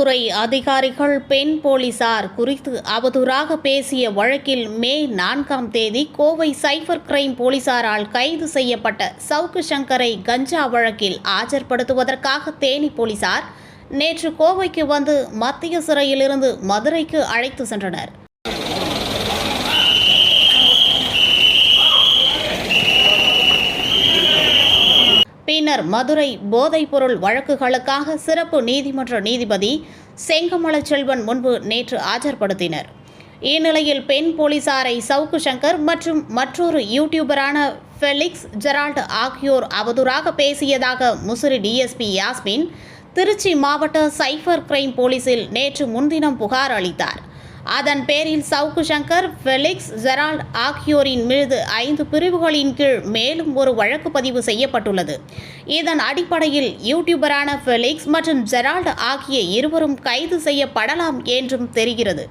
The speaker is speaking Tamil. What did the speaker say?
காவல்துறை அதிகாரிகள் பெண் போலீசார் குறித்து அவதூறாக பேசிய வழக்கில் மே 4ஆம் தேதி கோவை சைபர் கிரைம் போலீசாரால் கைது செய்யப்பட்ட சவுக்கு சங்கரை கஞ்சா வழக்கில் ஆஜர்படுத்துவதற்காக தேனி போலீசார் நேற்று கோவைக்கு வந்து மத்திய சிறையிலிருந்து மதுரைக்கு அழைத்து சென்றனர். பின்னர் மதுரை போதைப்பொருள் வழக்குகளுக்காக சிறப்பு நீதிமன்ற நீதிபதி செங்கமலச்செல்வன் முன்பு நேற்று ஆஜர்படுத்தினர். இந்நிலையில் பெண் போலீசாரை சவுக்கு சங்கர் மற்றும் மற்றொரு யூடியூபரான ஃபெலிக்ஸ் ஜெரால்டு ஆகியோர் அவதூறாக பேசியதாக முசிறி டிஎஸ்பி யாஸ்மின் திருச்சி மாவட்ட சைபர் கிரைம் போலீசில் நேற்று முன்தினம் புகார் அளித்தார். அதன் பேரில் சவுக்கு சங்கர், ஃபெலிக்ஸ் ஜெரால்டு ஆகியோரின் மீது 5 பிரிவுகளின் கீழ் மேலும் ஒரு வழக்கு பதிவு செய்யப்பட்டுள்ளது. இதன் அடிப்படையில் யூடியூபரான ஃபெலிக்ஸ் மற்றும் ஜெரால்டு ஆகிய இருவரும் கைது செய்யப்படலாம் என்றும் தெரிகிறது.